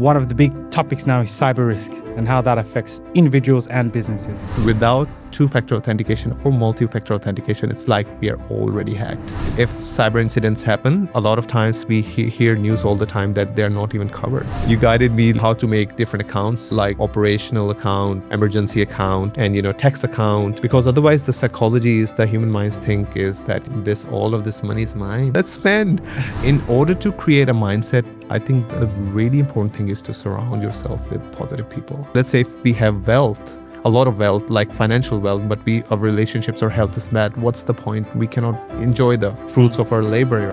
One of the big topics now is cyber risk and how that affects individuals and businesses. Without two-factor authentication or multi-factor authentication, it's like we are already hacked. If cyber incidents happen, a lot of times we hear news all the time that they're not even covered. You guided me how to make different accounts like operational account, emergency account, and tax account, because otherwise the psychology is the human minds think is that all of this money is mine. Let's spend. In order to create a mindset, I think a really important thing is to surround yourself with positive people. Let's say if we have wealth, a lot of wealth, like financial wealth, but our relationships or health is bad, what's the point? We cannot enjoy the fruits of our labor.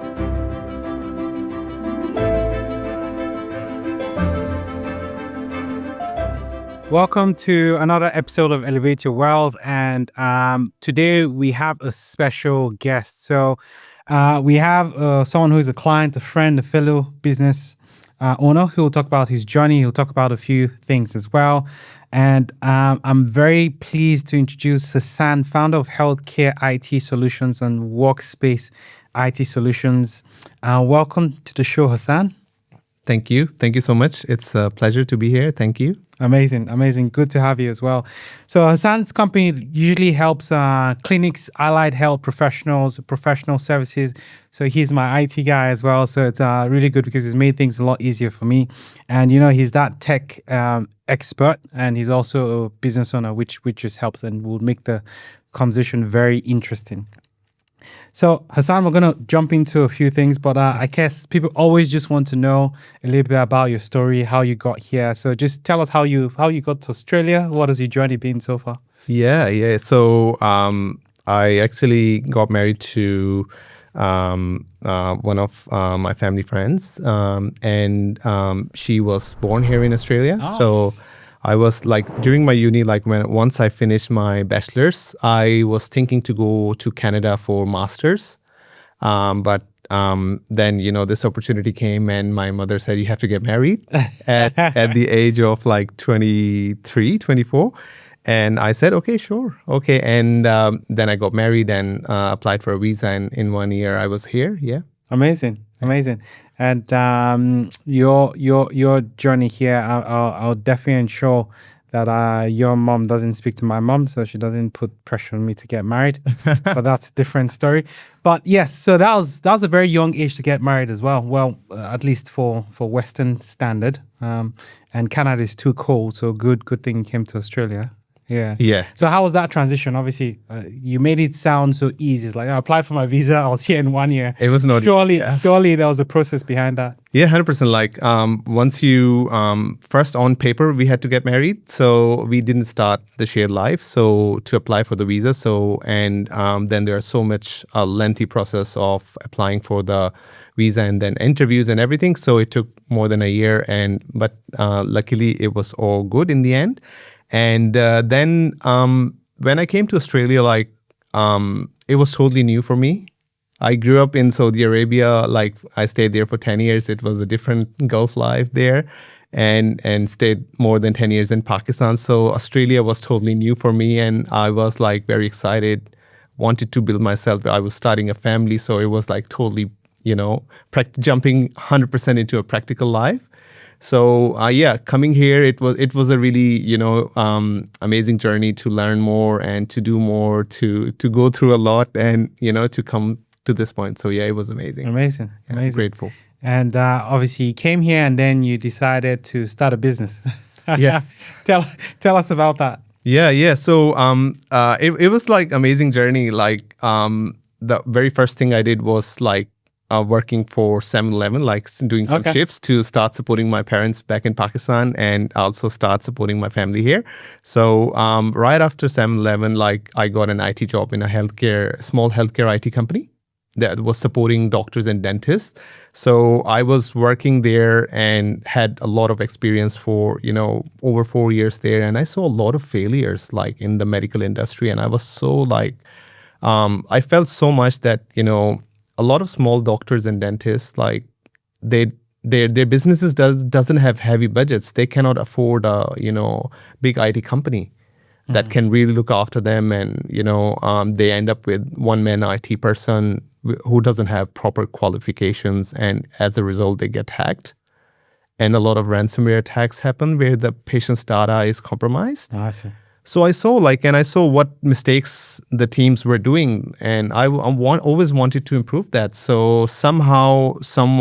Welcome to another episode of Elevate Your Wealth, and today we have a special guest. So we have someone who is a client, a friend, a fellow business owner who will talk about his journey. He'll talk about a few things as well. And I'm very pleased to introduce Hassan, founder of Healthcare IT Solutions and Workspace IT Solutions. Welcome to the show, Hassan. Thank you. Thank you so much. It's a pleasure to be here. Thank you. Amazing. Good to have you as well. So Hassan's company usually helps clinics, allied health professionals, professional services. So he's my IT guy as well. So it's really good because he's made things a lot easier for me. And he's that tech expert, and he's also a business owner, which just helps and will make the conversation very interesting. So Hassan, we're going to jump into a few things, but I guess people always just want to know a little bit about your story, how you got here. So just tell us how you got to Australia. What has your journey been so far? Yeah. So I actually got married to one of my family friends, and she was born here in Australia. Oh, so nice. I was during my uni, once I finished my bachelor's, I was thinking to go to Canada for master's. But then, this opportunity came and my mother said, you have to get married at the age of 23, 24. And I said, okay, sure. Okay. And then I got married and applied for a visa. And in 1 year I was here. Yeah. Amazing. And your journey here, I'll definitely ensure that your mom doesn't speak to my mom, so she doesn't put pressure on me to get married. But that's a different story. But yes, so that was a very young age to get married as well. Well, at least for Western standard. And Canada is too cold, so good thing you came to Australia. Yeah. So how was that transition? Obviously, you made it sound so easy. It's like I applied for my visa, I was here in 1 year. It was not. Surely there was a process behind that. Yeah, 100%. Once you first on paper, we had to get married, so we didn't start the shared life. So to apply for the visa, and then there's so much lengthy process of applying for the visa and then interviews and everything. So it took more than a year, but luckily it was all good in the end. And then when I came to Australia, it was totally new for me. I grew up in Saudi Arabia. I stayed there for 10 years. It was a different Gulf life there, and stayed more than 10 years in Pakistan. So Australia was totally new for me, and I was very excited, wanted to build myself. I was starting a family, so it was totally, jumping 100% into a practical life. So coming here, it was a really amazing journey to learn more and to do more, to go through a lot, and to come to this point. So it was amazing. Amazing. Grateful. And obviously you came here and then you decided to start a business. Yes. Tell us about that. Yeah. So it was amazing journey. The very first thing I did was working for 7-Eleven, doing some shifts to start supporting my parents back in Pakistan and also start supporting my family here. So right after 7-Eleven, I got an IT job in a small healthcare IT company that was supporting doctors and dentists. So I was working there and had a lot of experience for, over 4 years there. And I saw a lot of failures in the medical industry. And I was so I felt so much that, a lot of small doctors and dentists, their businesses doesn't have heavy budgets. They cannot afford a big IT company that can really look after them, and they end up with one-man IT person who doesn't have proper qualifications, and as a result they get hacked. and a lot of ransomware attacks happen where the patient's data is compromised. I see. So I saw what mistakes the teams were doing, and always wanted to improve that. So somehow,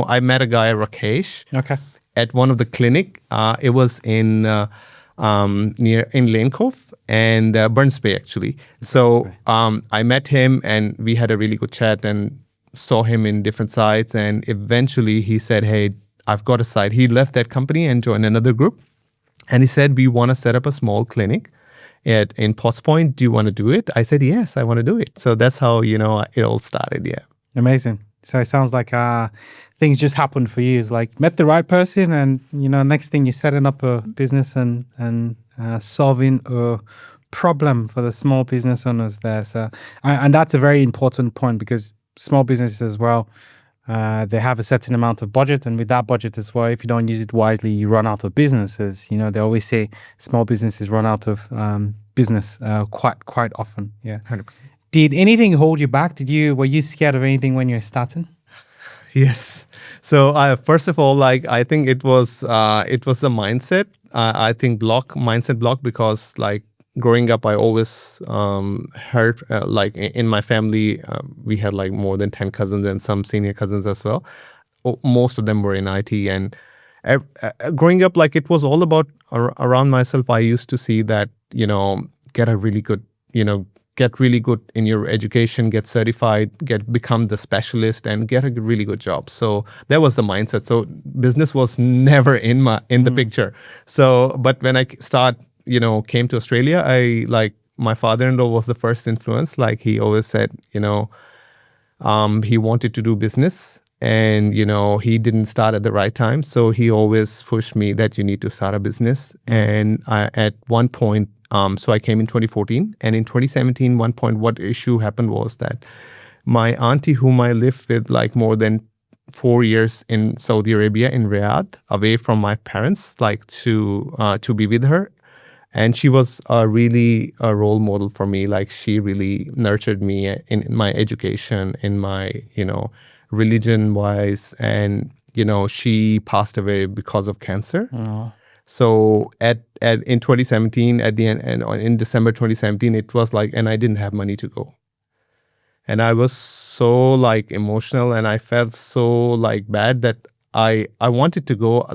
I met a guy, Rakesh, Okay. at one of the clinic. It was in near in Lane Cove and Burns Bay actually. So I met him and we had a really good chat and saw him in different sites. And eventually he said, "Hey, I've got a site." He left that company and joined another group. And he said, "We want to set up a small clinic in Potts Point. Do you want to do it?" I said, "Yes, I want to do it." So that's how, it all started. Yeah. Amazing. So it sounds like things just happened for you. It's like met the right person, and next thing you're setting up a business and solving a problem for the small business owners there. So and that's a very important point, because small businesses as well, they have a certain amount of budget, and with that budget as well, if you don't use it wisely, you run out of businesses. They always say small businesses run out of business quite often. Yeah, 100%. Did anything hold you back? Were you scared of anything when you were starting? Yes. So first of all, I think it was the mindset. I think mindset block, because growing up, I always heard in my family, we had more than 10 cousins and some senior cousins as well. Most of them were in IT, and growing up, it was all about around myself. I used to see that get a really good get really good in your education, get certified, become the specialist, and get a really good job. So that was the mindset. So business was never in the picture. So, but when I came to Australia, my father-in-law was the first influence. He always said, he wanted to do business, and he didn't start at the right time. So he always pushed me that you need to start a business. And at one point, so I came in 2014, and in 2017, one point, what issue happened was that my auntie, whom I lived with more than 4 years in Saudi Arabia, in Riyadh, away from my parents, to be with her. And she was really a role model for me. She really nurtured me in my education, in my, religion-wise. And, she passed away because of cancer. Oh. So in 2017, at the end, and in December 2017, it was and I didn't have money to go. And I was so emotional, and I felt so bad that I wanted to go.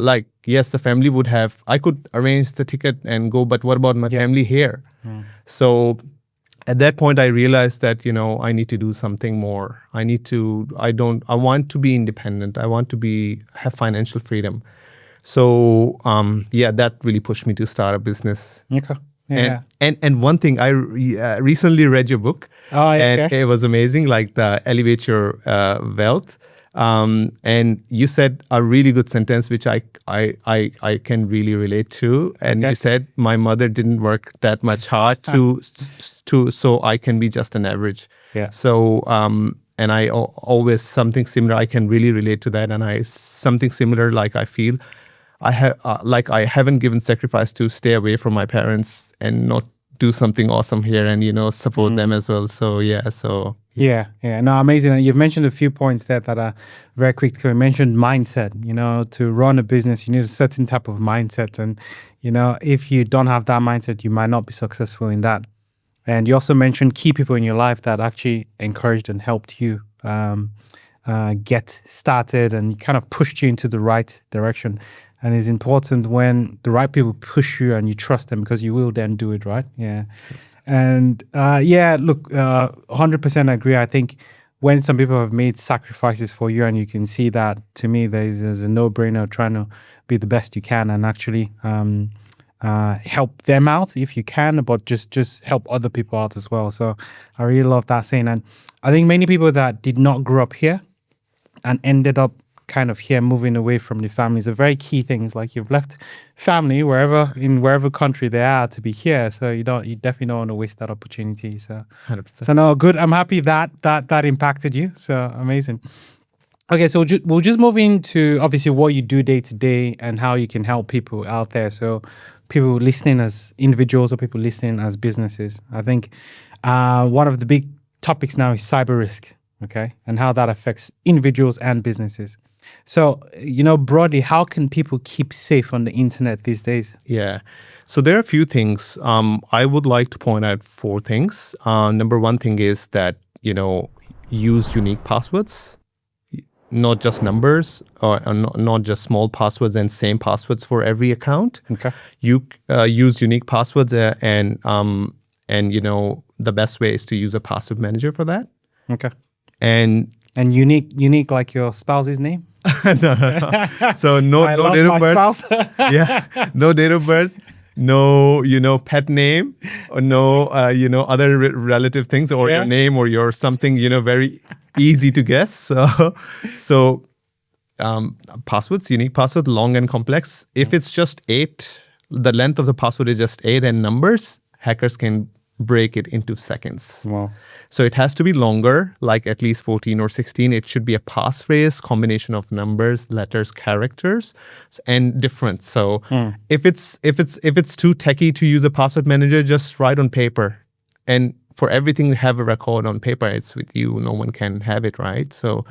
Yes, the family would have, I could arrange the ticket and go, but what about my family here? So at that point, I realized that, I need to do something more. I want to be independent. I want to have financial freedom. So that really pushed me to start a business. Okay. Yeah. And one thing, I recently read your book. Oh, yeah. And it was amazing, the Elevate Your Wealth. And you said a really good sentence, which I can really relate to. And you said, my mother didn't work that much hard so I can be just an average. Yeah. So and I always something similar. I can really relate to that, and something similar. I feel I haven't given sacrifice to stay away from my parents and not do something awesome here and support them as well. So Yeah. No, amazing. And you've mentioned a few points there that are very quick. You mentioned mindset. To run a business, you need a certain type of mindset, and if you don't have that mindset, you might not be successful in that. And you also mentioned key people in your life that actually encouraged and helped you get started and kind of pushed you into the right direction. And it's important when the right people push you and you trust them, because you will then do it, right? Yeah. And look, 100% agree. I think when some people have made sacrifices for you and you can see that, to me, there's a no-brainer trying to be the best you can and actually help them out if you can, but just help other people out as well. So I really love that saying. And I think many people that did not grow up here and ended up kind of here, moving away from the families, are very key things. You've left family wherever country they are to be here, so you definitely don't want to waste that opportunity. So 100%. So no, good. I'm happy that impacted you. So amazing. Okay, so we'll just move into obviously what you do day to day and how you can help people out there. So people listening as individuals or people listening as businesses. I think one of the big topics now is cyber risk. Okay, and how that affects individuals and businesses. So, broadly, how can people keep safe on the internet these days? Yeah. So there are a few things. I would like to point out four things. Number one thing is that, use unique passwords, not just numbers or not just small passwords and same passwords for every account. Okay. You use unique passwords the best way is to use a password manager for that. Okay. And unique like your spouse's name? no. So no I no love date of my birth. spouse. Yeah, no date of birth, no pet name, or no other relative things, or your name or your something very easy to guess. So passwords, unique password, long and complex. If it's just 8, the length of the password is just 8 and numbers, hackers can break it into seconds. Wow. So it has to be longer, like at least 14 or 16. It should be a passphrase, combination of numbers, letters, characters, and different. So if it's too techy to use a password manager, just write on paper. And for everything, have a record on paper. It's with you. No one can have it, right? So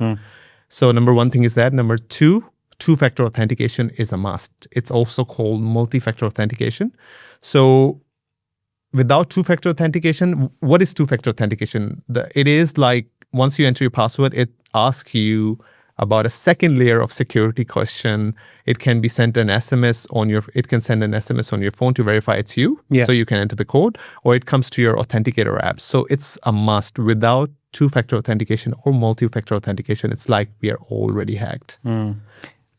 number one thing is that. Number two, two-factor authentication is a must. It's also called multi-factor authentication. So without two-factor authentication, what is two-factor authentication? It is like once you enter your password, it asks you about a second layer of security question. It can be sent an SMS it can send an SMS on your phone to verify it's you. Yeah. So you can enter the code, or it comes to your authenticator app. So it's a must. Without two-factor authentication or multi-factor authentication, it's like we are already hacked.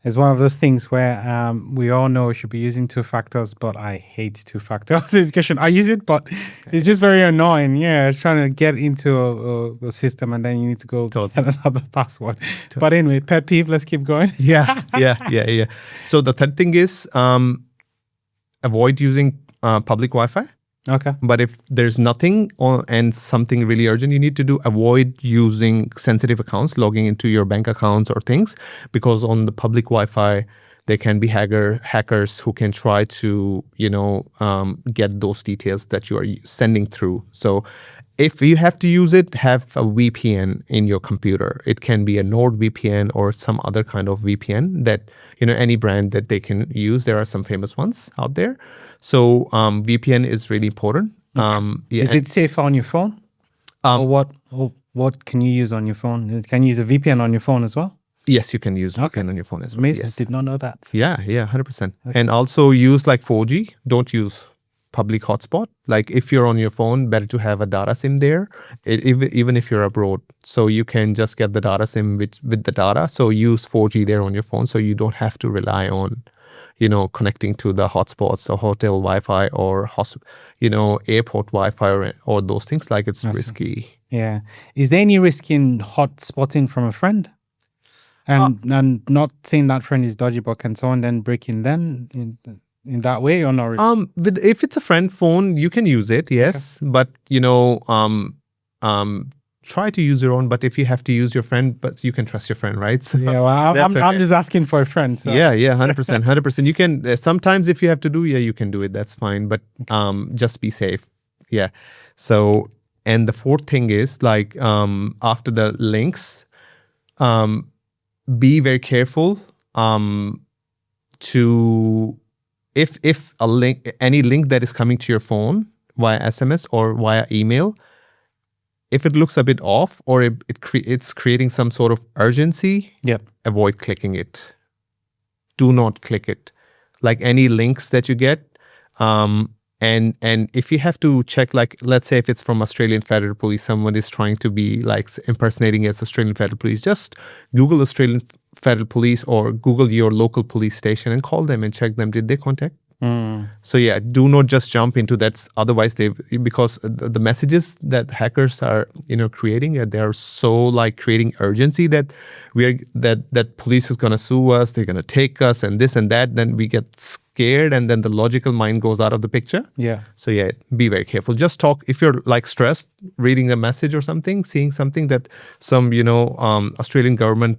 It's one of those things where we all know we should be using two factors, but I hate two-factor authentication. I use it, but it's just very annoying. Yeah, it's trying to get into a system and then you need to go get another password. But anyway, pet peeve, let's keep going. Yeah. So the third thing is avoid using public Wi-Fi. Okay. But if there's nothing and something really urgent you need to do, avoid using sensitive accounts, logging into your bank accounts or things, because on the public Wi-Fi, there can be hackers who can try to, get those details that you are sending through. So if you have to use it, have a VPN in your computer. It can be a NordVPN or some other kind of VPN that, any brand that they can use. There are some famous ones out there. So VPN is really important. Is it safe on your phone? Or what can you use on your phone? Can you use a VPN on your phone as well? Yes, you can use VPN on your phone as well. Amazing. Yes. I did not know that. Yeah, 100%. Okay. And also use like 4G. Don't use public hotspot. Like if you're on your phone, better to have a data SIM there, even if you're abroad. So you can just get the data SIM with the data. So use 4G there on your phone, so you don't have to rely on connecting to the hotspots or hotel Wi-Fi or airport Wi-Fi or those things. Like it's risky. Yeah. Is there any risk in hotspotting from a friend? And not saying that friend is dodgy, but can someone then break in in that way or not really? If it's a friend phone, you can use it, yes. Okay. But try to use your own. But if you have to use your friend, but you can trust your friend, right? So yeah, well, I'm just asking for a friend. So. Yeah, 100%. You can sometimes if you have to do, you can do it. That's fine. But just be safe. Yeah. So and the fourth thing is like after the links, be very careful to if any link that is coming to your phone via SMS or via email, if it looks a bit off or it's creating some sort of urgency, avoid clicking it. Do not click it. Like any links that you get, and if you have to check, like let's say if it's from Australian Federal Police, someone is trying to be like impersonating as Australian Federal Police, just Google Australian Federal Police or Google your local police station and call them and check them. Did they contact? So yeah, do not just jump into that. Otherwise, because the messages that hackers are creating, they are so like creating urgency that that police is gonna sue us, they're gonna take us, and this and that. Then we get scared, and then the logical mind goes out of the picture. Yeah. So yeah, be very careful. Just talk if you're like stressed, reading a message or something, seeing something that some Australian government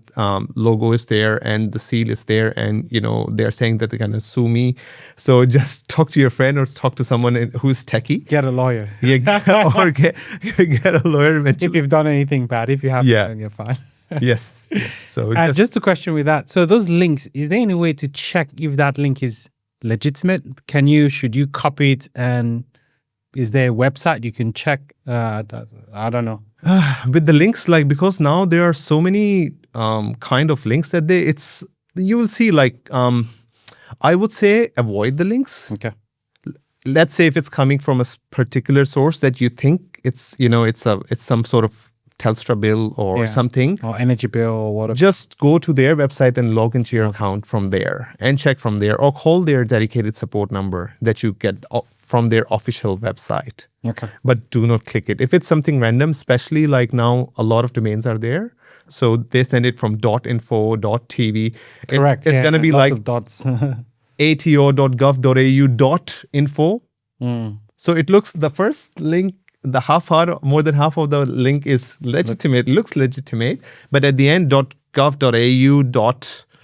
logo is there and the seal is there, and they're saying that they're gonna sue me. So just talk to your friend or talk to someone who's techie. Get a lawyer. Yeah, or get a lawyer eventually. If you've done anything bad, if you haven't, then you're fine. Yes, yes. So And just just a question with that. So those links, is there any way to check if that link is legitimate? Should you copy it, and is there a website you can check? I don't know. with the links, like, because now there are so many kind of links that you will see, like, I would say avoid the links. Okay. Let's say if it's coming from a particular source that you think it's some sort of Telstra bill or Yeah. something, Or energy bill or whatever. just go to their website and log into your account from there and check from there, or call their dedicated support number that you get from their official website. Okay. But do not click it. If it's something random, especially like now a lot of domains are there, so they send it from .info, .tv. Correct. It's going to be lots like of dots. ato.gov.au.info. Mm. So it looks, the first link, the more than half of the link is legitimate, looks legitimate, but at the end, .gov.au.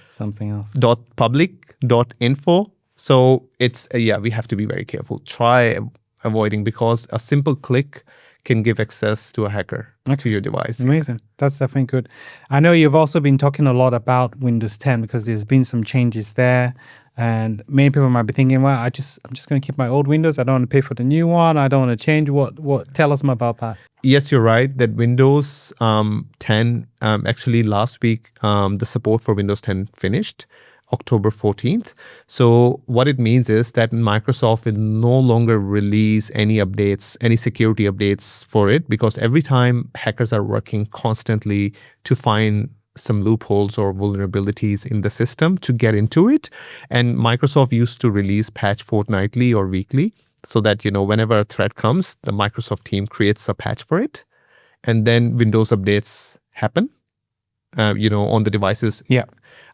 Something else. .public.info. So it's, we have to be very careful. Try avoiding, because a simple click can give access to a hacker to your device. Amazing. That's definitely good. I know you've also been talking a lot about Windows 10 because there's been some changes there. And many people might be thinking, well, I'm just going to keep my old Windows. I don't want to pay for the new one. I don't want to change. What? Tell us more about that. Yes, you're right that Windows 10, actually last week, the support for Windows 10 finished October 14th. So what it means is that Microsoft will no longer release any updates, any security updates for it, because every time hackers are working constantly to find some loopholes or vulnerabilities in the system to get into it. And Microsoft used to release patch fortnightly or weekly, so that, whenever a threat comes, the Microsoft team creates a patch for it. And then Windows updates happen, on the devices. Yeah.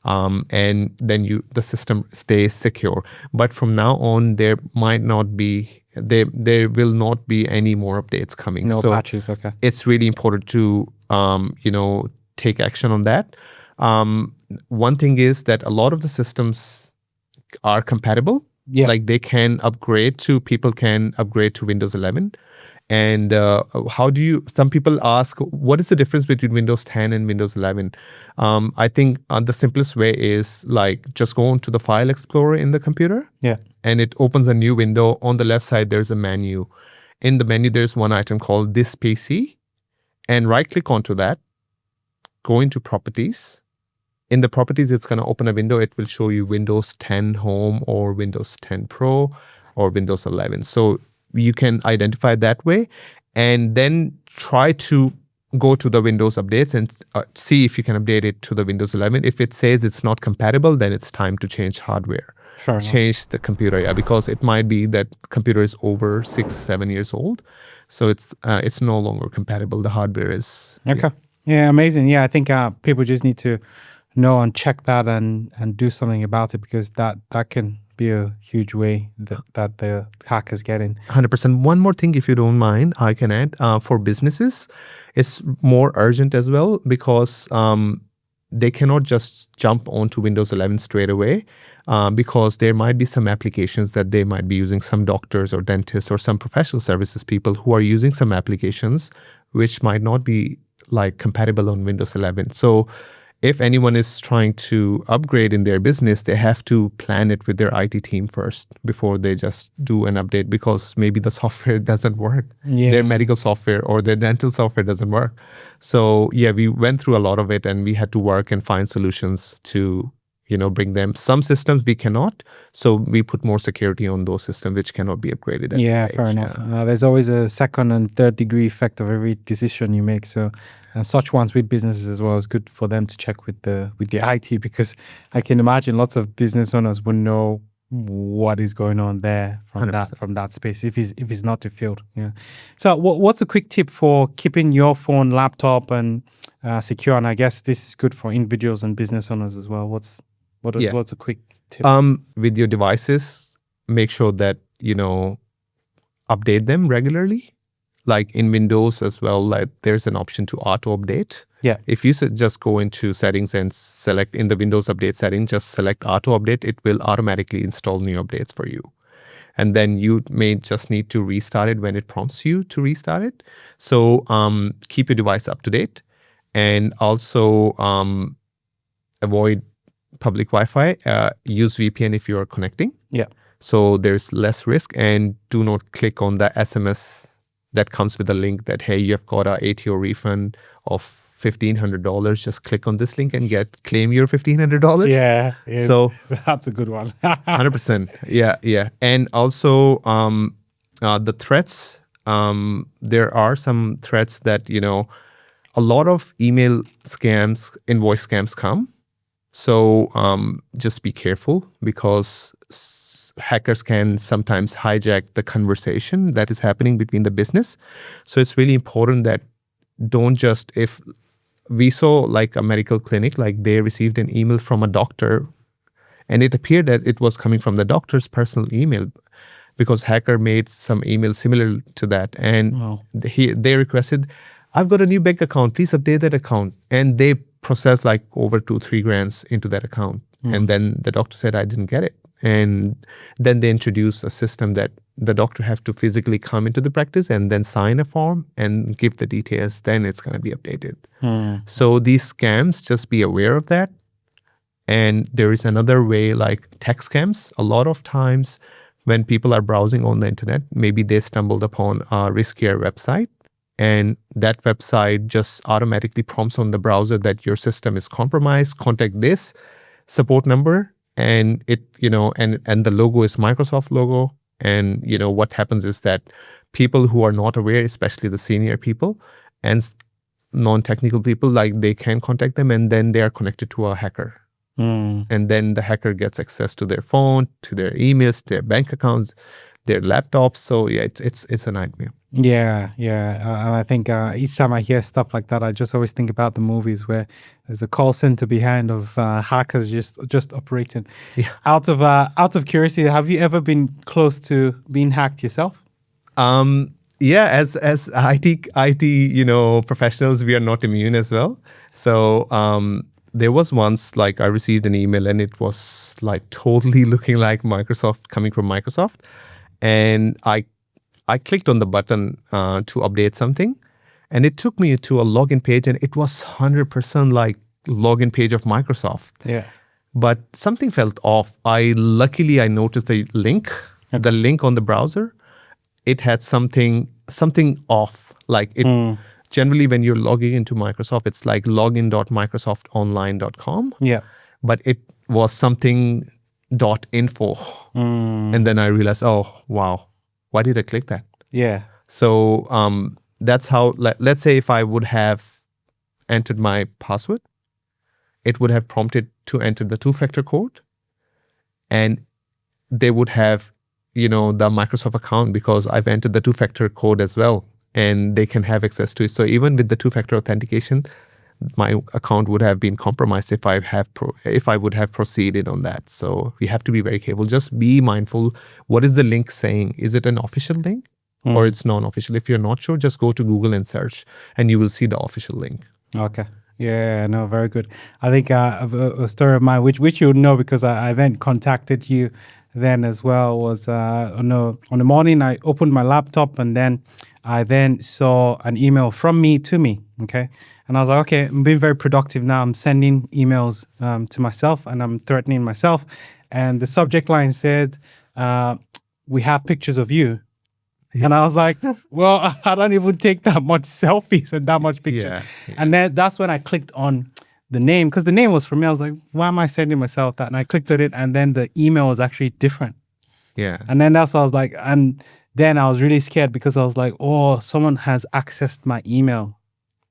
And then the system stays secure. But from now on, there will not be any more updates coming. No patches. Okay. It's really important to, take action on that. One thing is that a lot of the systems are compatible. Yeah. Like people can upgrade to Windows 11. And some people ask, what is the difference between Windows 10 and Windows 11? I think the simplest way is, like, just go into the File Explorer in the computer. Yeah. And it opens a new window. On the left side, there's a menu. In the menu, there's one item called This PC. And right-click onto that. Go into Properties. In the Properties, it's going to open a window. It will show you Windows 10 Home or Windows 10 Pro or Windows 11. So you can identify that way, and then try to go to the Windows updates and see if you can update it to the Windows 11. If it says it's not compatible, then it's time to change hardware. Change the computer, because it might be that computer is over 6-7 years old, so it's no longer compatible. The hardware is okay. Yeah, amazing. Yeah, I think people just need to know and check that and do something about it, because that can be a huge way that the hackers get in. 100%. One more thing, if you don't mind, I can add. For businesses, it's more urgent as well, because they cannot just jump onto Windows 11 straight away, because there might be some applications that they might be using, some doctors or dentists or some professional services people who are using some applications which might not be like compatible on Windows 11. So if anyone is trying to upgrade in their business, they have to plan it with their IT team first before they just do an update, because maybe the software doesn't work. Yeah. Their medical software or their dental software doesn't work. So we went through a lot of it, and we had to work and find solutions to, bring them. Some systems we cannot, so we put more security on those systems which cannot be upgraded at this stage. Fair enough. There's always a second and third degree effect of every decision you make. So, and such ones with businesses as well, is good for them to check with the IT, because I can imagine lots of business owners would know what is going on there from 100%. that space if it's not the field. Yeah. So, what's a quick tip for keeping your phone, laptop, and secure? And I guess this is good for individuals and business owners as well. What's a quick tip? With your devices, make sure that update them regularly. Like in Windows as well, like there's an option to auto update. Yeah. If you just go into settings and select in the Windows update setting, just select auto update, it will automatically install new updates for you. And then you may just need to restart it when it prompts you to restart it. So keep your device up to date. And also avoid public Wi-Fi. Use VPN if you are connecting. Yeah. So there's less risk, and do not click on the SMS that comes with a link that, hey, you've got a ATO refund of $1,500. Just click on this link and claim your $1,500. Yeah. So that's a good one. 100%. Yeah. And also the threats. There are some threats that, a lot of email scams, invoice scams come. So just be careful, because hackers can sometimes hijack the conversation that is happening between the business. So it's really important that don't just, if we saw like a medical clinic, like they received an email from a doctor and it appeared that it was coming from the doctor's personal email, because hacker made some email similar to that. And they requested, I've got a new bank account, please update that account. And they processed like over 2-3 grand into that account. And then the doctor said, I didn't get it. And then they introduced a system that the doctor have to physically come into the practice and then sign a form and give the details. Then it's going to be updated. So these scams, just be aware of that. And there is another way, like tech scams. A lot of times when people are browsing on the internet, maybe they stumbled upon a riskier website. And that website just automatically prompts on the browser that your system is compromised, contact this support number. And it, and the logo is Microsoft logo. And, what happens is that people who are not aware, especially the senior people and non-technical people, like they can contact them, and then they are connected to a hacker. And then the hacker gets access to their phone, to their emails, their bank accounts, their laptops. So yeah, it's a nightmare. Yeah. And I think each time I hear stuff like that, I just always think about the movies where there's a call center behind of hackers just operating. Yeah. Out of curiosity, have you ever been close to being hacked yourself? Yeah, as IT professionals, we are not immune as well. So there was once, like, I received an email and it was like totally looking like Microsoft, coming from Microsoft. And I clicked on the button to update something, and it took me to a login page, and it was 100% like login page of Microsoft. Yeah. But something felt off. Luckily I noticed the link on the browser. It had something off. Like it generally, when you're logging into Microsoft, it's like login.microsoftonline.com. Yeah. But it was something .info. And then I realized, oh wow, why did I click that? Yeah. So that's how, let's say if I would have entered my password, it would have prompted to enter the 2-factor code, and they would have, the Microsoft account, because I've entered the 2-factor code as well, and they can have access to it. So even with the 2-factor authentication, my account would have been compromised if I would have proceeded on that. So we have to be very careful. Just be mindful. What is the link saying? Is it an official link or it's non-official? If you're not sure, just go to Google and search, and you will see the official link. Okay. Yeah, no, very good. I think a story of mine, which you know, because I then contacted you then as well, was on the morning I opened my laptop, and then I then saw an email from me to me. Okay. And I was like, okay, I'm being very productive now. I'm sending emails to myself, and I'm threatening myself. And the subject line said, we have pictures of you. Yeah. And I was like, well, I don't even take that much selfies and that much pictures. Yeah. And then that's when I clicked on the name, because the name was for me. I was like, why am I sending myself that? And I clicked on it, and then the email was actually different. Yeah. And then that's what I was like, and then I was really scared, because I was like, oh, someone has accessed my email.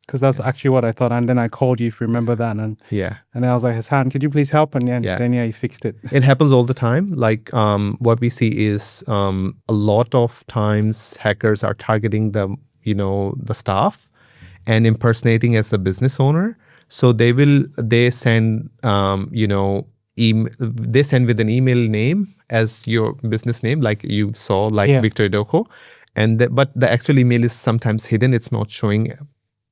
Because that's actually what I thought. And then I called you, if you remember that. And then I was like, Hassan, could you please help? And then you fixed it. It happens all the time. Like what we see is a lot of times hackers are targeting the staff and impersonating as the business owner. So they send they send with an email name as your business name, like you saw, like Victor Doko. But the actual email is sometimes hidden. It's not showing.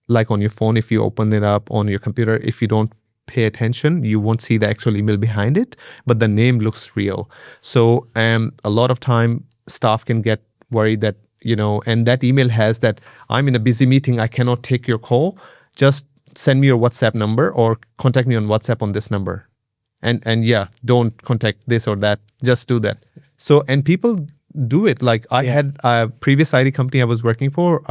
Like on your phone, if you open it up on your computer, if you don't pay attention, you won't see the actual email behind it, but the name looks real. So a lot of time staff can get worried that, and that email has that, I'm in a busy meeting, I cannot take your call. Just send me your WhatsApp number or contact me on WhatsApp on this number. And yeah, don't contact this or that. Just do that. So, and people do it. Like I had a previous IT company I was working for,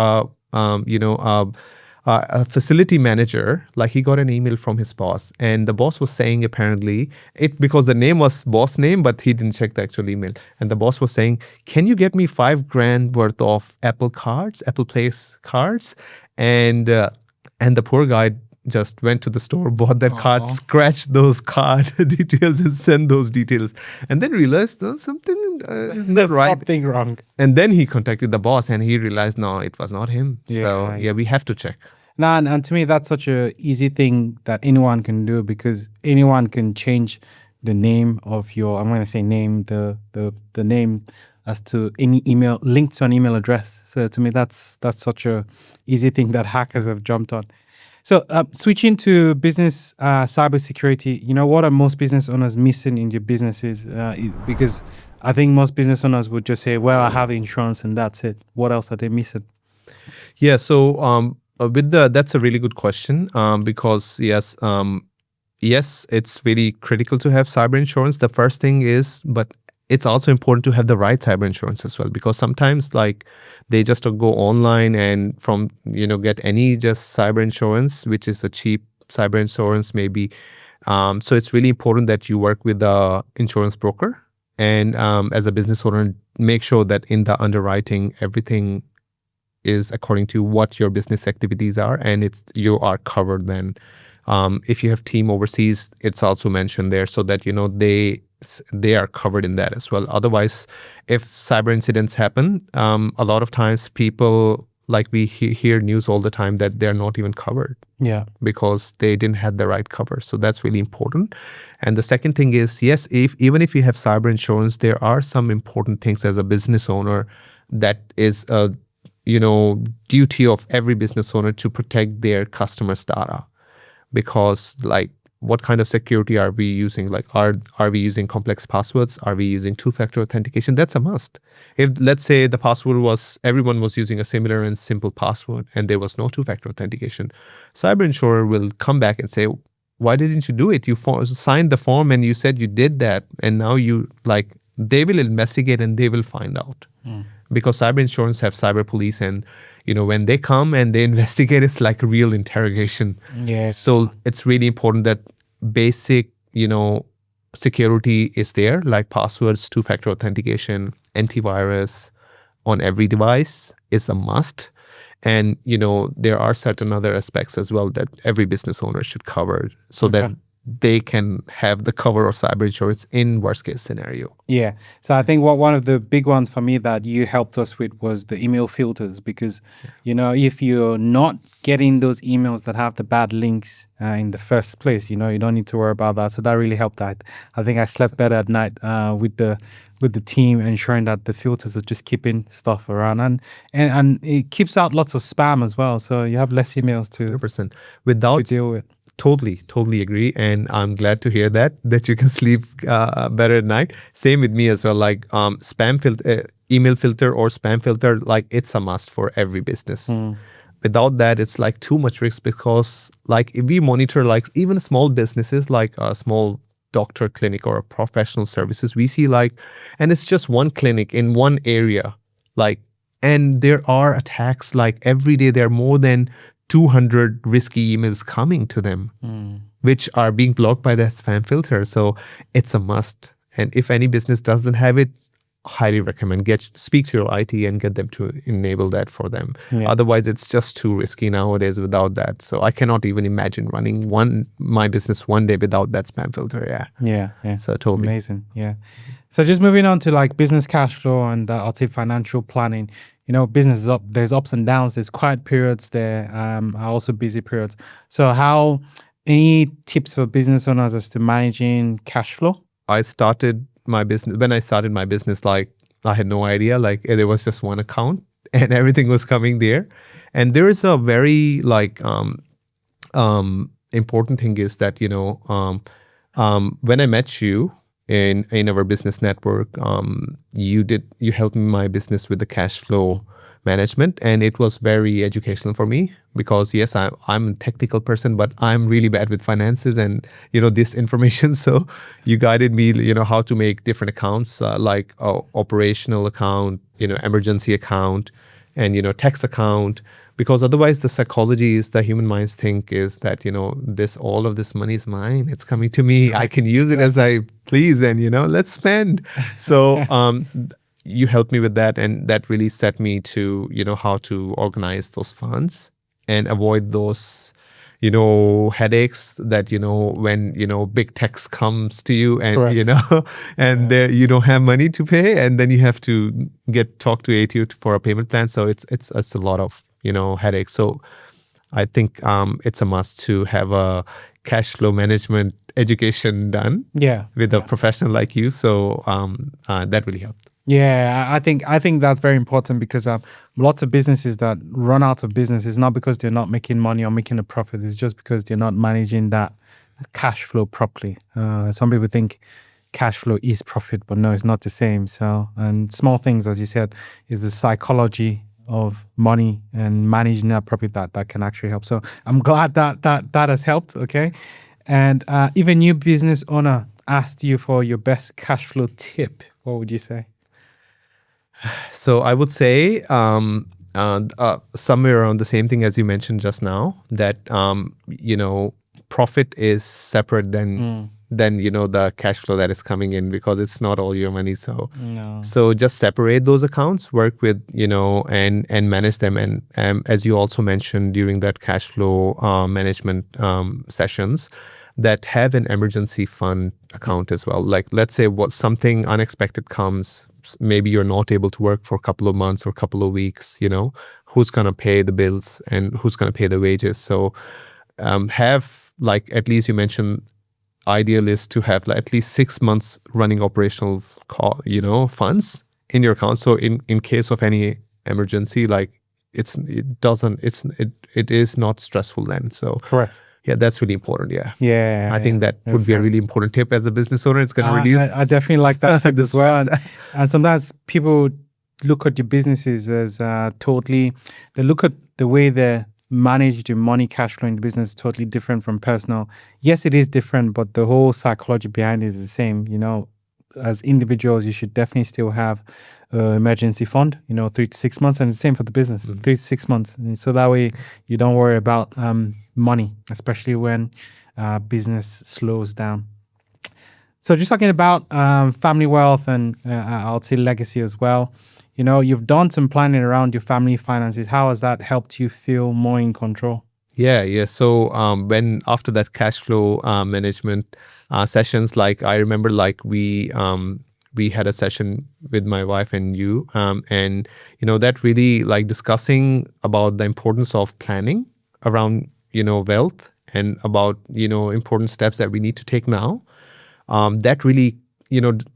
a facility manager, like he got an email from his boss, and the boss was saying apparently it because the name was boss name, but he didn't check the actual email. And the boss was saying, "Can you get me $5,000 worth of Apple cards, Apple Place cards?" And the poor guy just went to the store, bought that card, scratched those card details, and sent those details, and then realized something There's something wrong. And then he contacted the boss, and he realized no, it was not him. So yeah, we have to check. Nah, and to me, that's such a easy thing that anyone can do because anyone can change the name of your. I'm going to say name the name as to any email linked to an email address. So to me, that's such a easy thing that hackers have jumped on. So switching to business cybersecurity, what are most business owners missing in their businesses? Because I think most business owners would just say, "Well, I have insurance and that's it." What else are they missing? Yeah, so that's a really good question because yes, it's really critical to have cyber insurance. The first thing is, but it's also important to have the right cyber insurance as well, because sometimes like they just go online and get any just cyber insurance, which is a cheap cyber insurance maybe. So it's really important that you work with the insurance broker and as a business owner, make sure that in the underwriting, everything is according to what your business activities are, and you are covered then. If you have team overseas, it's also mentioned there so that they are covered in that as well. Otherwise, if cyber incidents happen, a lot of times people, like we hear news all the time that they're not even covered. Yeah. Because they didn't have the right cover. So that's really important. And the second thing is, yes, even if you have cyber insurance, there are some important things as a business owner that is a duty of every business owner to protect their customers' data. Because like, what kind of security are we using? Like, are we using complex passwords? Are we using two-factor authentication? That's a must. If, let's say, the password everyone was using a similar and simple password and there was no two-factor authentication, cyber insurer will come back and say, why didn't you do it? You signed the form and you said you did that. And now they will investigate and they will find out. Because cyber insurance have cyber police, and when they come and they investigate, it's like a real interrogation. Yeah. So it's really important that basic, security is there, like passwords, two-factor authentication, antivirus on every device is a must. And, there are certain other aspects as well that every business owner should cover so that they can have the cover of cyber insurance in worst case scenario. Yeah. So I think one of the big ones for me that you helped us with was the email filters, because, if you're not getting those emails that have the bad links in the first place, you don't need to worry about that. So that really helped. I think I slept better at night with the team, ensuring that the filters are just keeping stuff around, and it keeps out lots of spam as well. So you have less emails to 100%. Without deal with. Totally agree. And I'm glad to hear that you can sleep better at night. Same with me as well. Like spam filter, email filter or spam filter, like it's a must for every business. Without that, it's like too much risk, because like if we monitor like even small businesses, like a small doctor clinic or a professional services, we see and it's just one clinic in one area, and there are attacks like every day. There are more than 200 risky emails coming to them, which are being blocked by the spam filter. So it's a must. And if any business doesn't have it, highly recommend speak to your IT and get them to enable that for them. Yeah. Otherwise, it's just too risky nowadays without that. So I cannot even imagine running my business one day without that spam filter. Yeah. So totally amazing. Yeah. So just moving on to like business cash flow and I'll say financial planning. Business is up. There's ups and downs. There's quiet periods. There are also busy periods. So any tips for business owners as to managing cash flow? When I started my business, like I had no idea. Like there was just one account and everything was coming there. And there is a very important thing is that when I met you in our business network, you helped me my business with the cash flow management, and it was very educational for me because yes, I'm a technical person, but I'm really bad with finances and this information. So you guided me, how to make different accounts, like operational account, emergency account, and tax account, because otherwise the psychology is the human minds think is that this all of this money is mine, it's coming to me, I can use it as I please, and let's spend. So you helped me with that, and that really set me to how to organize those funds and avoid those headaches that when big tax comes to you, and Correct. and there you don't have money to pay, and then you have to talk to ATO for a payment plan. So it's a lot of headaches. So I think it's a must to have a cash flow management education done Yeah. with a professional like you. So that really helped. Yeah, I think that's very important because lots of businesses that run out of business is not because they're not making money or making a profit. It's just because they're not managing that cash flow properly. Some people think cash flow is profit, but no, it's not the same. So, and small things, as you said, is the psychology of money and managing that properly that can actually help. So I'm glad that has helped. Okay, and if a new business owner asked you for your best cash flow tip, what would you say? So I would say somewhere around the same thing as you mentioned just now, that profit is separate than the cash flow that is coming in, because it's not all your money. So No. so just separate those accounts, work with and manage them. And as you also mentioned during that cash flow management sessions, that have an emergency fund account as well. Like, let's say what something unexpected comes, maybe you're not able to work for a couple of months or a couple of weeks, who's going to pay the bills and who's going to pay the wages. So have, like, at least you mentioned, ideal is to have like at least 6 months running operational funds in your account. So in case of any emergency, like it is not stressful then. So Correct. yeah, that's really important. Yeah. Yeah, I think that yeah, would be a fair. really important tip as a business owner. It's going to reduce. I definitely like that tip the as well. stress. And sometimes people look at your businesses as they look at the way they manage the money cash flow in the business totally different from personal. Yes, it is different, but the whole psychology behind it is the same. As individuals, you should definitely still have emergency fund, 3 to 6 months, and the same for the business, 3 to 6 months. And so that way you don't worry about money, especially when business slows down. So just talking about family wealth and I'll say legacy as well. You've done some planning around your family finances. How has that helped you feel more in control? Yeah. So when after that cash flow management sessions, like I remember, like we had a session with my wife and you, and that really, like, discussing about the importance of planning around wealth, and about important steps that we need to take now. That really,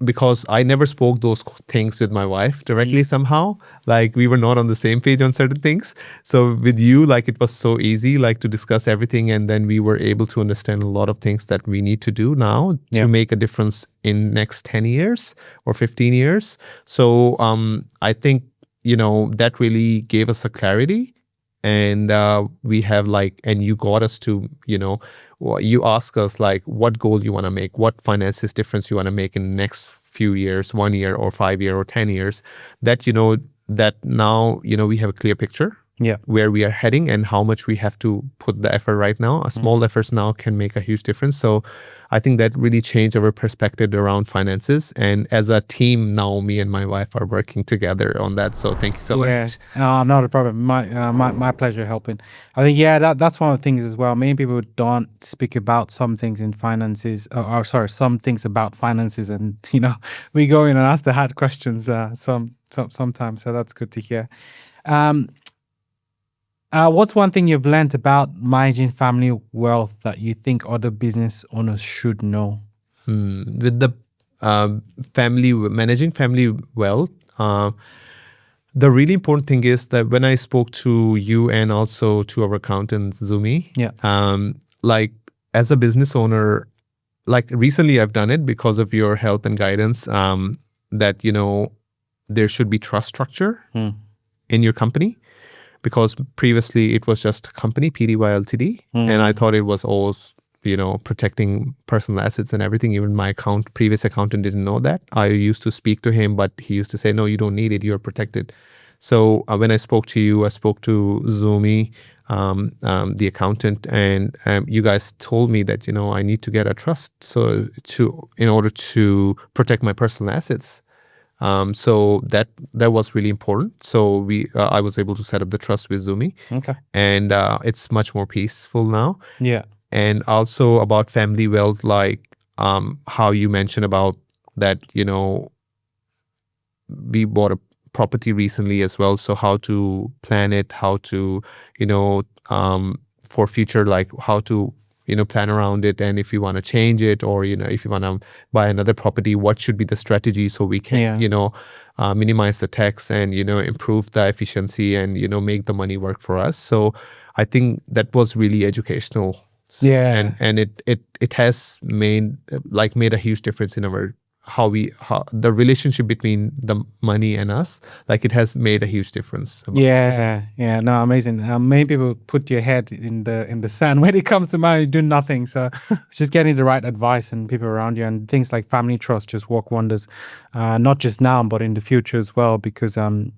because I never spoke those things with my wife directly somehow. Like, we were not on the same page on certain things. So with you, like, it was so easy, like, to discuss everything. And then we were able to understand a lot of things that we need to do now to make a difference in next 10 years or 15 years. So I think, that really gave us a clarity. And we have, like, and you got us to, you ask us, like, what goal you want to make, what finances difference you want to make in the next few years, 1 year or 5 year or 10 years, that, that now, we have a clear picture where we are heading and how much we have to put the effort right now. A small efforts now can make a huge difference. So I think that really changed our perspective around finances. And as a team now, me and my wife are working together on that. So thank you so much. Not a problem. My pleasure helping. I think that's one of the things as well. Many people don't speak about some things in finances, or sorry, some things about finances, and we go in and ask the hard questions sometimes. So that's good to hear. What's one thing you've learned about managing family wealth that you think other business owners should know? With the managing family wealth, the really important thing is that when I spoke to you and also to our accountant Zumi, like, as a business owner, like, recently I've done it because of your help and guidance, that there should be trust structure in your company, because previously it was just a company, PDY Ltd, and I thought it was all, protecting personal assets and everything. Even my previous accountant didn't know that. I used to speak to him, but he used to say, no, you don't need it, you're protected. So when I spoke to you, I spoke to Zumi, the accountant, and you guys told me that, I need to get a trust in order to protect my personal assets. So that was really important. So I was able to set up the trust with Zumi. Okay. And it's much more peaceful now. Yeah. And also about family wealth, like how you mentioned about that, we bought a property recently as well. So how to plan it, how to, for future, like how to, plan around it. And if you want to change it, or, if you want to buy another property, what should be the strategy so we can, minimize the tax and, improve the efficiency and, make the money work for us. So I think that was really educational. Yeah. And it has made a huge difference in our how the relationship between the money and us, like it has made a huge difference. Yeah, no, amazing. Many people put your head in the sand when it comes to money, do nothing. So it's just getting the right advice and people around you, and things like family trust just work wonders, not just now but in the future as well. Because when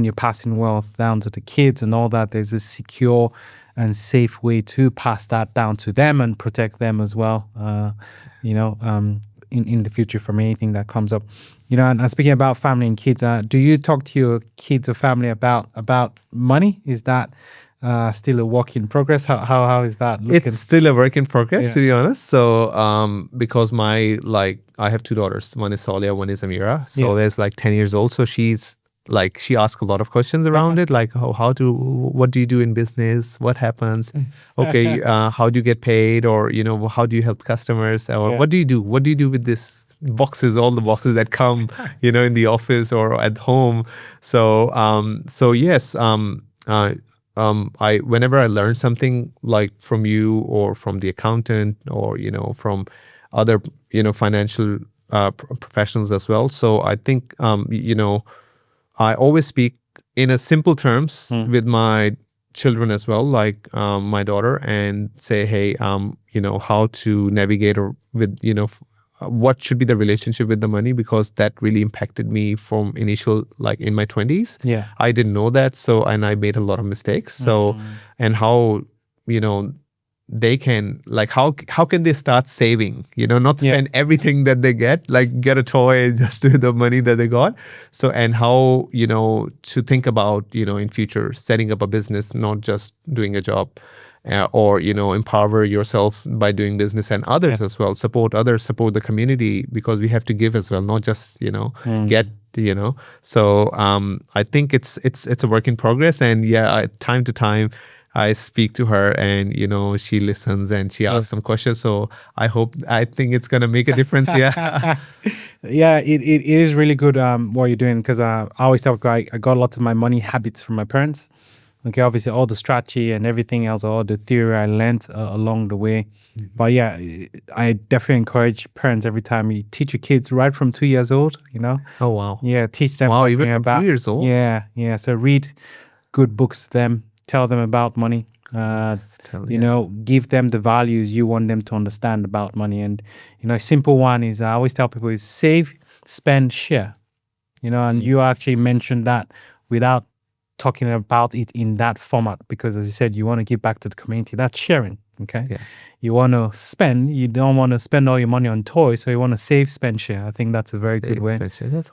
you're passing wealth down to the kids and all that, there's a secure and safe way to pass that down to them and protect them as well. In the future from anything that comes up, and speaking about family and kids, do you talk to your kids or family about money? Is that still a work in progress? How is that looking? It's still a work in progress, to be honest. So because I have two daughters, one is Solia, one is Amira. Solia's 10 years old, so she asks a lot of questions around it, like what do you do in business? What happens? Okay, how do you get paid? Or, how do you help customers? Or what do you do? What do you do with this boxes, all the boxes that come, in the office or at home? So, yes, whenever I learn something like from you or from the accountant or, from other, financial professionals as well. So I think, I always speak in a simple terms with my children as well, like my daughter, and say, hey, how to navigate or with, what should be the relationship with the money, because that really impacted me from initial, in my 20s. Yeah. I didn't know that. And I made a lot of mistakes. So, and how, they can, how can they start saving, not spend everything that they get a toy just with the money that they got. So, and how, to think about, in future setting up a business, not just doing a job, or, empower yourself by doing business, and others as well, support others, support the community, because we have to give as well, not just, get, So I think it's a work in progress. And time to time, I speak to her and, she listens and she asks some questions. So I think it's going to make a difference. Yeah. Yeah, it is really good what you're doing, because I always tell people I got a lot of my money habits from my parents. Okay, obviously all the strategy and everything else, all the theory I learned along the way. But yeah, I definitely encourage parents every time you teach your kids right from 2 years old, Oh, wow. Yeah, teach them. Wow, even from 2 years old? Yeah. So read good books to them. Tell them about money, give them the values you want them to understand about money. And, a simple one is, I always tell people, is save, spend, share, and you actually mentioned that without talking about it in that format, because as you said, you want to give back to the community. That's sharing. Okay. Yeah. You want to spend, you don't want to spend all your money on toys. So you want to save, spend, share. I think that's a very good way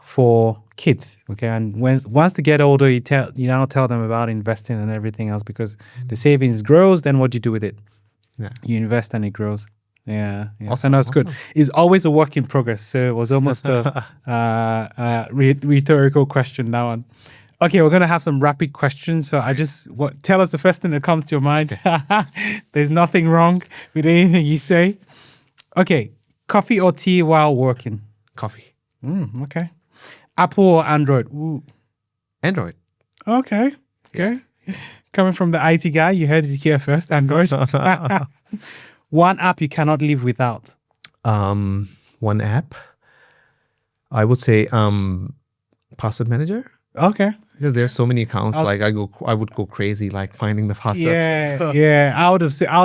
for kids. Okay. And once they get older, you now tell them about investing and everything else, because the savings grows. Then what do you do with it? Yeah. You invest and it grows. Yeah. Awesome, so that's good. It's always a work in progress. So it was almost a rhetorical question now on. Okay, we're going to have some rapid questions. So tell us the first thing that comes to your mind. There's nothing wrong with anything you say. Okay, coffee or tea while working? Coffee. Okay. Apple or Android? Ooh. Android. Okay. Coming from the IT guy, you heard it here first, Android. One app you cannot live without? One app? I would say Password Manager. Okay. Because there's so many accounts. I'll- Like I would go crazy like finding the passwords. Yeah. I would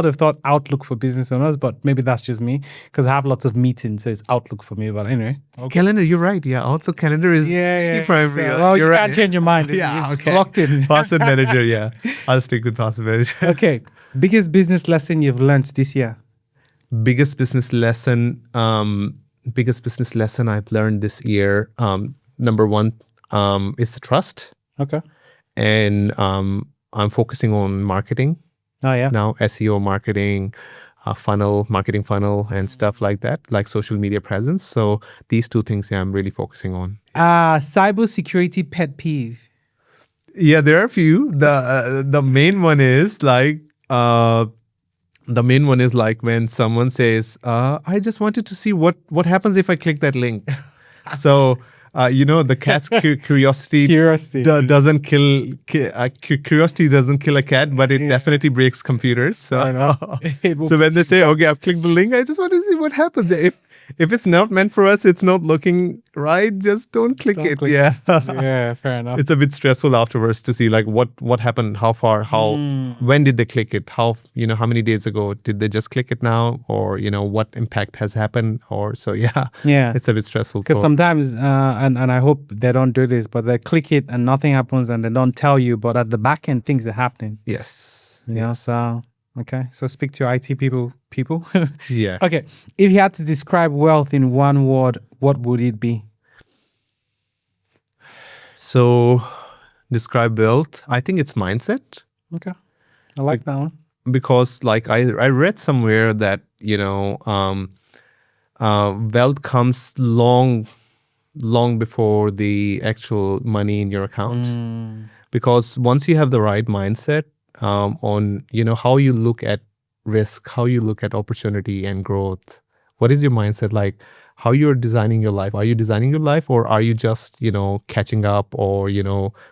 have thought Outlook for business owners, but maybe that's just me because I have lots of meetings, so it's Outlook for me. But anyway, Calendar, you're right. Yeah, Outlook calendar is yeah. key primary. So, well, you're you right. can't change your mind. It's, Yeah, it's okay. locked in. Password manager. Yeah, I'll stick with password manager. Okay, biggest business lesson you've learned this year? Biggest business lesson. Biggest business lesson I've learned this year. Number one is the trust, Okay. and I'm focusing on marketing Oh yeah. now, SEO marketing, marketing funnel, and stuff like that, like social media presence. So these two things, yeah, I'm really focusing on. Cybersecurity pet peeve. Yeah, there are a few. The main one is like when someone says, "I just wanted to see what happens if I click that link." So the cat's curiosity Curiosity. doesn't kill curiosity doesn't kill a cat, but it definitely breaks computers. So I know. It will so when they say, "Okay, I've clicked the link," I just want to see what happens. If it's not meant for us, it's not looking right, just don't click it. click Yeah. Yeah, fair enough. It's a bit stressful afterwards to see like what happened, how far, when did they click it, how many days ago did they just click it now, or what impact has happened, or so yeah. Yeah. It's a bit stressful. Because sometimes, and I hope they don't do this, but they click it and nothing happens and they don't tell you, but at the back end, things are happening. Yes. So, okay. So speak to IT people. Yeah. Okay. If you had to describe wealth in one word, what would it be? So describe wealth. I think it's mindset, Okay. I like that one. because like I read somewhere that wealth comes long before the actual money in your account. Because once you have the right mindset on how you look at risk, how you look at opportunity and growth, what is your mindset like, how you're designing your life? Are you designing your life, or are you just catching up, or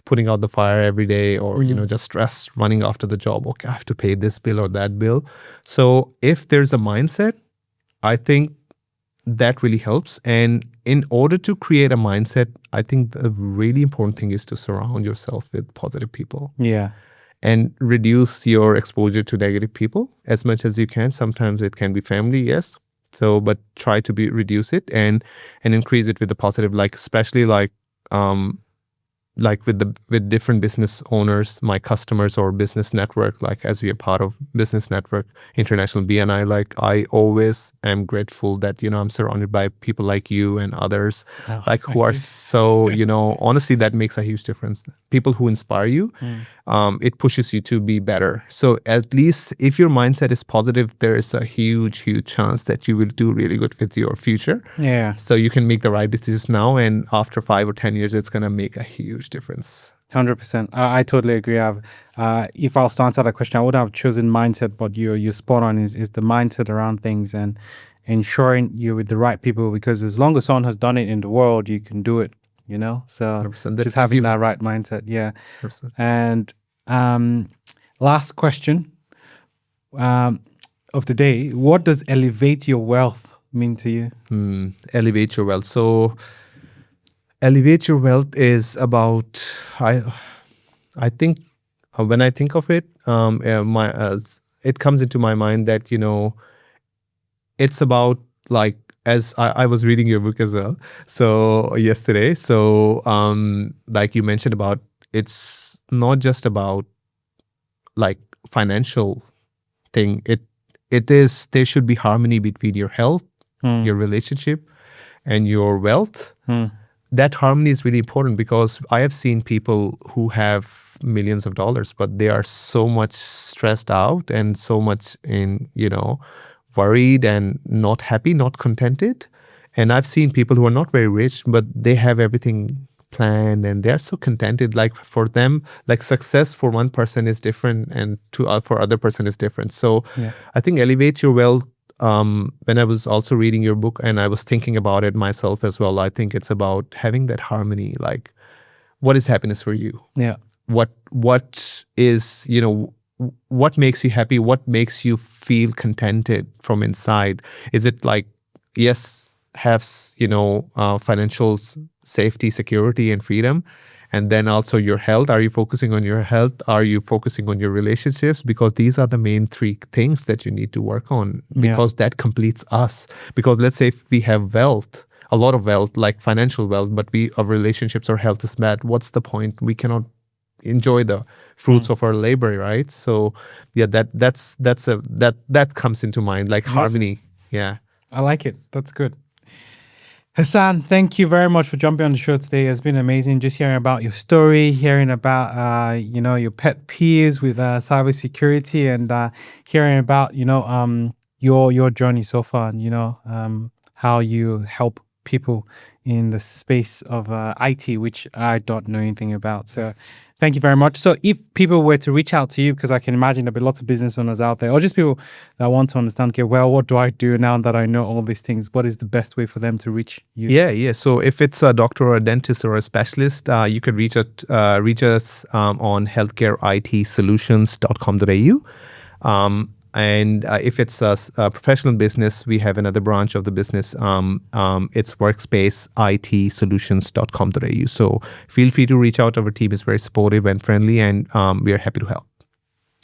putting out the fire every day, or just stress running after the job? Okay, I have to pay this bill or that bill. So if there's a mindset, I think that really helps. And in order to create a mindset, I think the really important thing is to surround yourself with positive people Yeah. and reduce your exposure to negative people as much as you can. Sometimes it can be family, yes. So, but try to reduce it and increase it with the positive, like especially like with different business owners, my customers or business network, like as we are part of business network, international BNI, like I always am grateful that, I'm surrounded by people like you and others, who are so, honestly, that makes a huge difference. People who inspire you, it pushes you to be better. So at least if your mindset is positive, there is a huge, huge chance that you will do really good with your future. Yeah. So you can make the right decisions now, and after 5 or 10 years, it's going to make a huge difference. 100%. I totally agree. If I was to answer that question, I would have chosen mindset, but you're spot on is the mindset around things and ensuring you're with the right people, because as long as someone has done it in the world, you can do it, So 100%. just having that right mindset. Yeah. 100%. And last question of the day, what does elevate your wealth mean to you? Elevate your wealth. So elevate your wealth is about, I think when I think of it, it comes into my mind that, it's about like, as I was reading your book as well, so yesterday. So like you mentioned about, it's not just about like financial thing. It is, there should be harmony between your health, your relationship, and your wealth. That harmony is really important, because I have seen people who have millions of dollars, but they are so much stressed out and so much worried and not happy, not contented. And I've seen people who are not very rich, but they have everything planned and they're so contented. Like for them, like success for one person is different, and for other person is different. So I think elevate your wealth. When I was also reading your book and I was thinking about it myself as well, I think it's about having that harmony. Like, what is happiness for you? Yeah. What is, what makes you happy? What makes you feel contented from inside? Is it like, yes, have financial safety, security, and freedom. And then also your health. Are you focusing on your health? Are you focusing on your relationships? Because these are the main three things that you need to work on, because that completes us. Because let's say if we have wealth, a lot of wealth, like financial wealth, but our relationships or health is bad, what's the point? We cannot enjoy the fruits of our labor, right? So yeah, that comes into mind, like harmony. Yeah. I like it. That's good. Hassan, thank you very much for jumping on the show today. It's been amazing just hearing about your story, hearing about your pet peeves with cybersecurity, and hearing about your journey so far, and how you help people in the space of IT, which I don't know anything about. So thank you very much. So if people were to reach out to you, because I can imagine there'll be lots of business owners out there, or just people that want to understand, okay, well, what do I do now that I know all these things? What is the best way for them to reach you? Yeah. So if it's a doctor or a dentist or a specialist, you could reach us on healthcareitsolutions.com.au. And if it's a professional business, we have another branch of the business. It's workspaceitsolutions.com.au. So feel free to reach out. Our team is very supportive and friendly, and we are happy to help.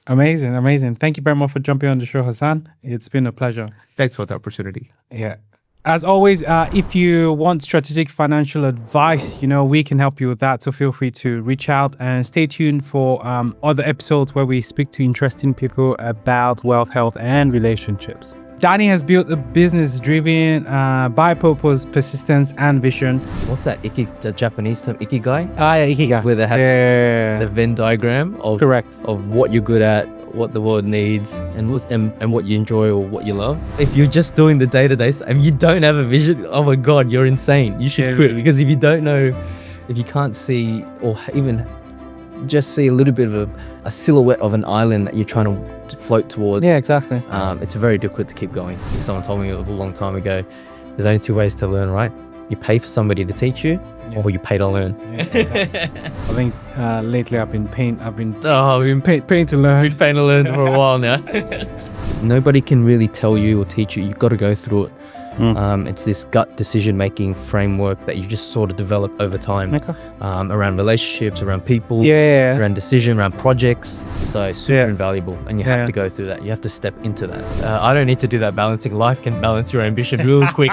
Amazing. Thank you very much for jumping on the show, Hassan. It's been a pleasure. Thanks for the opportunity. Yeah. As always, if you want strategic financial advice, we can help you with that. So feel free to reach out and stay tuned for other episodes where we speak to interesting people about wealth, health, and relationships. Danny has built a business driven by purpose, persistence, and vision. What's that? The Japanese term, ikigai? Yeah, ikigai. Where they have the Venn diagram of correct of what you're good at, what the world needs, and what you enjoy or what you love. If you're just doing the day-to-day stuff and you don't have a vision, oh my God, you're insane. You should quit, because if you don't know, if you can't see or even just see a little bit of a silhouette of an island that you're trying to float towards. Yeah, exactly. It's very difficult to keep going. Someone told me a long time ago, there's only two ways to learn, right? You pay for somebody to teach you, or you pay to learn. Yeah, exactly. I think lately I've been paying to learn. Been paying to learn for a while now. Nobody can really tell you or teach you. You've got to go through it. It's this gut decision-making framework that you just sort of develop over time, around relationships, around people, around decision, around projects. So super invaluable, and you have to go through that. You have to step into that. I don't need to do that balancing. Life can balance your ambition real quick.